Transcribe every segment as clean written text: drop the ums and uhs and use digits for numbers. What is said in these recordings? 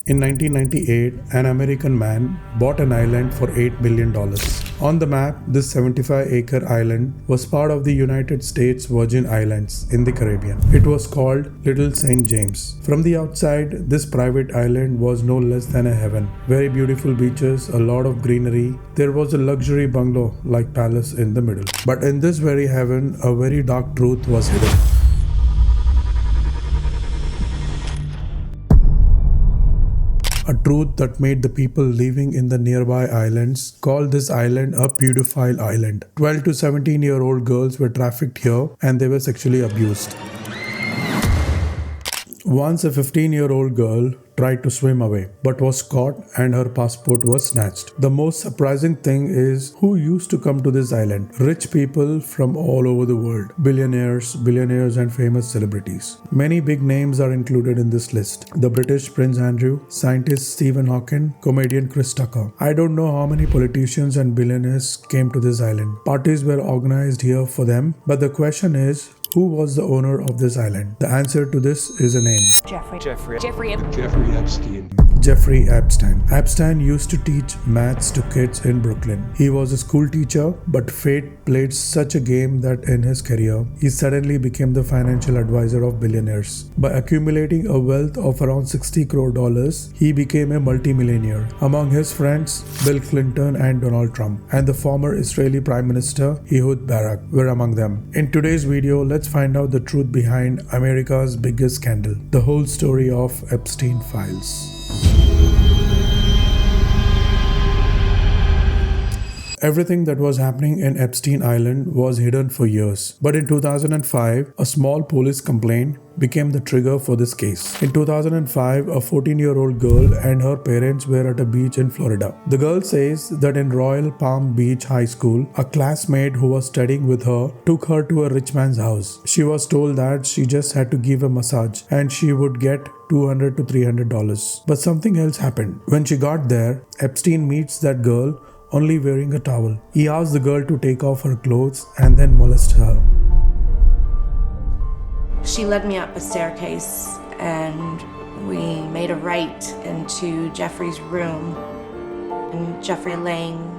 In 1998, an American man bought an island for $8 million. On the map, this 75-acre island was part of the United States Virgin Islands in the Caribbean. It was called Little St. James. From the outside, this private island was no less than a heaven. Very beautiful beaches, a lot of greenery. There was a luxury bungalow-like palace in the middle. But in this very heaven, a very dark truth was hidden. A truth that made the people living in the nearby islands call this island a pedophile island. 12 to 17-year-old girls were trafficked here and they were sexually abused. Once a 15-year-old girl tried to swim away but was caught and her passport was snatched. The most surprising thing is who used to come to this island. Rich people from all over the world. Billionaires and famous celebrities. Many big names are included in this list. The British Prince Andrew, scientist Stephen Hawking, comedian Chris Tucker. I don't know how many politicians and billionaires came to this island. Parties were organized here for them, but the question is, who was the owner of this island? The answer to this is a name. Jeffrey Epstein. Jeffrey Epstein. Epstein used to teach maths to kids in Brooklyn. He was a school teacher, but fate played such a game that in his career, he suddenly became the financial advisor of billionaires. By accumulating a wealth of around $60 crore, he became a multimillionaire. Among his friends, Bill Clinton and Donald Trump, and the former Israeli Prime Minister Ehud Barak were among them. In today's video, let's find out the truth behind America's biggest scandal, the whole story of Epstein files. Everything that was happening in Epstein Island was hidden for years. But in 2005, a small police complaint became the trigger for this case. In 2005, a 14-year-old girl and her parents were at a beach in Florida. The girl says that in Royal Palm Beach High School, a classmate who was studying with her took her to a rich man's house. She was told that she just had to give a massage and she would get $200 to $300. But something else happened. When she got there, Epstein meets that girl only wearing a towel. He asked the girl to take off her clothes and then molest her. She led me up a staircase and we made a right into Jeffrey's room, and Jeffrey laying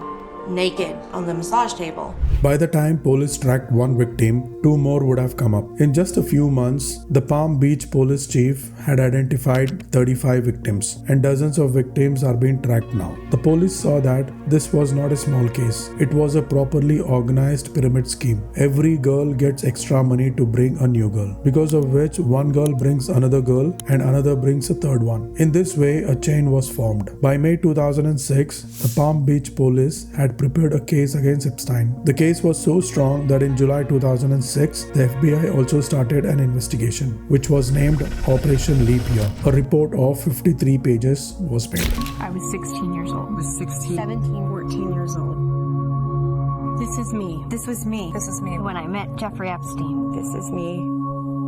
naked on the massage table. By the time police tracked one victim, two more would have come up. In just a few months, the Palm Beach police chief had identified 35 victims, and dozens of victims are being tracked now. The police saw that this was not a small case. It was a properly organized pyramid scheme. Every girl gets extra money to bring a new girl, because of which one girl brings another girl and another brings a third one. In this way, a chain was formed. By May 2006, the Palm Beach police had prepared a case against Epstein. The case was so strong that in July 2006, the FBI also started an investigation, which was named Operation Leap Year. A report of 53 pages was made. I was 16 years old. I was 16. 17, 14 years old. This is me. This was me. This is me when I met Jeffrey Epstein. This is me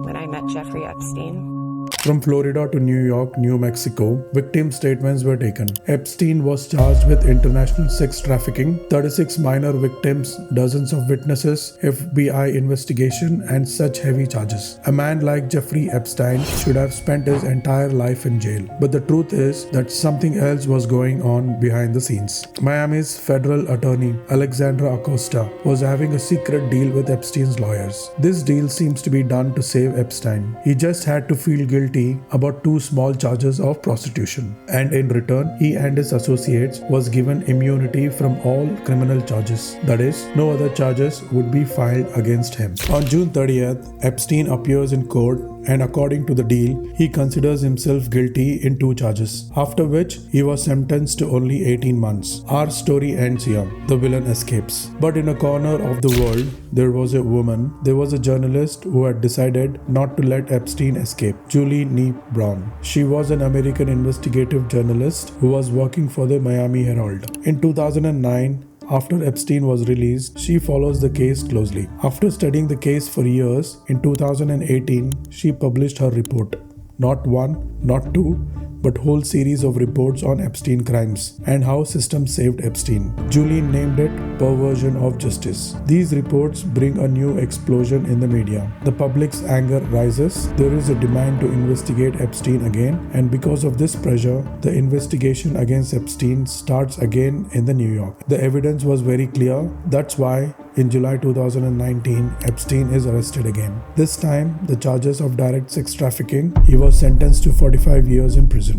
when I met Jeffrey Epstein. From Florida to New York, New Mexico, victim statements were taken. Epstein was charged with international sex trafficking, 36 minor victims, dozens of witnesses, FBI investigation, and such heavy charges. A man like Jeffrey Epstein should have spent his entire life in jail. But the truth is that something else was going on behind the scenes. Miami's federal attorney, Alexandra Acosta, was having a secret deal with Epstein's lawyers. This deal seems to be done to save Epstein. He just had to feel guilty about two small charges of prostitution, and in return he and his associates was given immunity from all criminal charges. That is, no other charges would be filed against him. On June 30th, Epstein appears in court, and according to the deal, he considers himself guilty in two charges, after which he was sentenced to only 18 months. Our story ends here. The villain escapes. But in a corner of the world, there was a woman. There was a journalist who had decided not to let Epstein escape, Julie Neep Brown. She was an American investigative journalist who was working for the Miami Herald. In 2009, after Epstein was released, she follows the case closely. After studying the case for years, in 2018, she published her report. Not one, not two, but whole series of reports on Epstein crimes and how system saved Epstein. Julian named it perversion of justice. These reports bring a new explosion in the media. The public's anger rises. There is a demand to investigate Epstein again, and because of this pressure, the investigation against Epstein starts again in the New York. The evidence was very clear. That's why in July 2019, Epstein is arrested again. This time, the charges of direct sex trafficking, he was sentenced to 45 years in prison.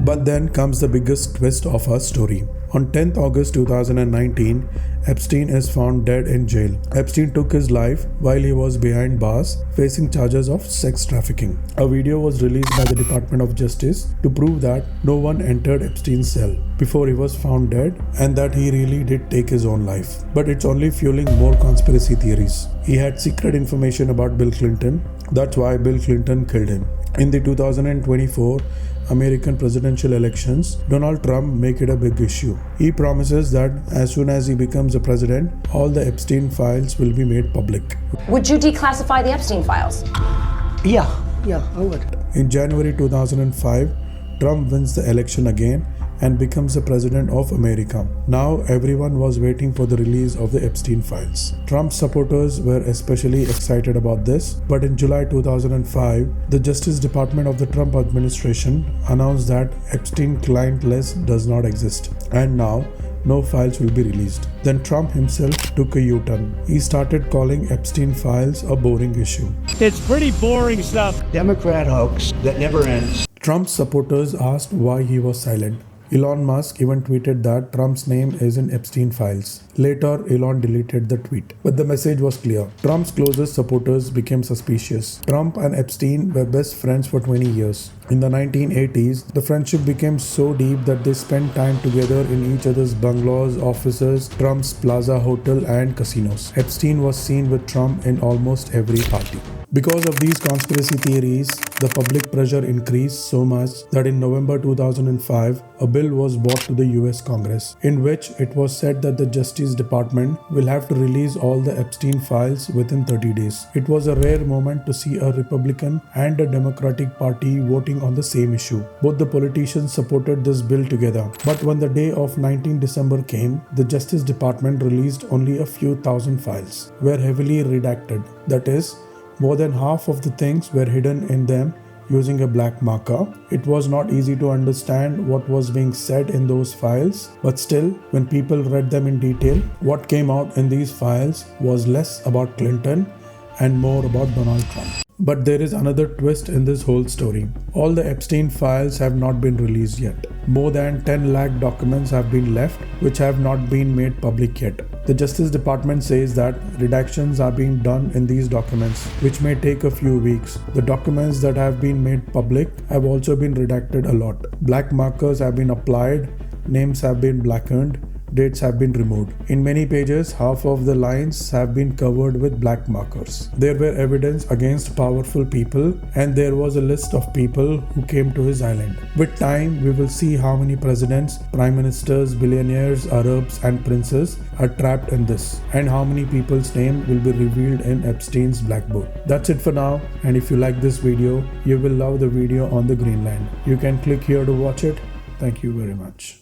But then comes the biggest twist of our story. On 10th August 2019, Epstein is found dead in jail. Epstein took his life while he was behind bars, facing charges of sex trafficking. A video was released by the Department of Justice to prove that no one entered Epstein's cell before he was found dead and that he really did take his own life. But it's only fueling more conspiracy theories. He had secret information about Bill Clinton. That's why Bill Clinton killed him. In the 2024 American presidential elections, Donald Trump make it a big issue. He promises that as soon as he becomes a president, all the Epstein files will be made public. Would you declassify the Epstein files? Yeah, I would. In January 2005, Trump wins the election again and becomes the president of America. Now everyone was waiting for the release of the Epstein files. Trump's supporters were especially excited about this, but in July 2005, the Justice Department of the Trump administration announced that Epstein client list does not exist, and now no files will be released. Then Trump himself took a U-turn. He started calling Epstein files a boring issue. It's pretty boring stuff. Democrat hoax that never ends. Trump's supporters asked why he was silent. Elon Musk even tweeted that Trump's name is in Epstein files. Later, Elon deleted the tweet. But the message was clear. Trump's closest supporters became suspicious. Trump and Epstein were best friends for 20 years. In the 1980s, the friendship became so deep that they spent time together in each other's bungalows, offices, Trump's Plaza Hotel and casinos. Epstein was seen with Trump in almost every party. Because of these conspiracy theories, the public pressure increased so much that in November 2005, a bill was brought to the US Congress, in which it was said that the Justice Department will have to release all the Epstein files within 30 days. It was a rare moment to see a Republican and a Democratic Party voting on the same issue. Both the politicians supported this bill together. But when the day of 19 December came, the Justice Department released only a few thousand files, were heavily redacted. That is, more than half of the things were hidden in them using a black marker. It was not easy to understand what was being said in those files, but still, when people read them in detail, what came out in these files was less about Clinton and more about Donald Trump. But there is another twist in this whole story. All the Epstein files have not been released yet. More than 10 lakh documents have been left which have not been made public yet. The Justice Department says that redactions are being done in these documents, which may take a few weeks. The documents that have been made public have also been redacted a lot. Black markers have been applied, names have been blackened, dates have been removed. In many pages, half of the lines have been covered with black markers. There were evidence against powerful people, and there was a list of people who came to his island. With time, we will see how many presidents, prime ministers, billionaires, Arabs, and princes are trapped in this, and how many people's name will be revealed in Epstein's black book. That's it for now, and if you like this video, you will love the video on the Greenland. You can click here to watch it. Thank you very much.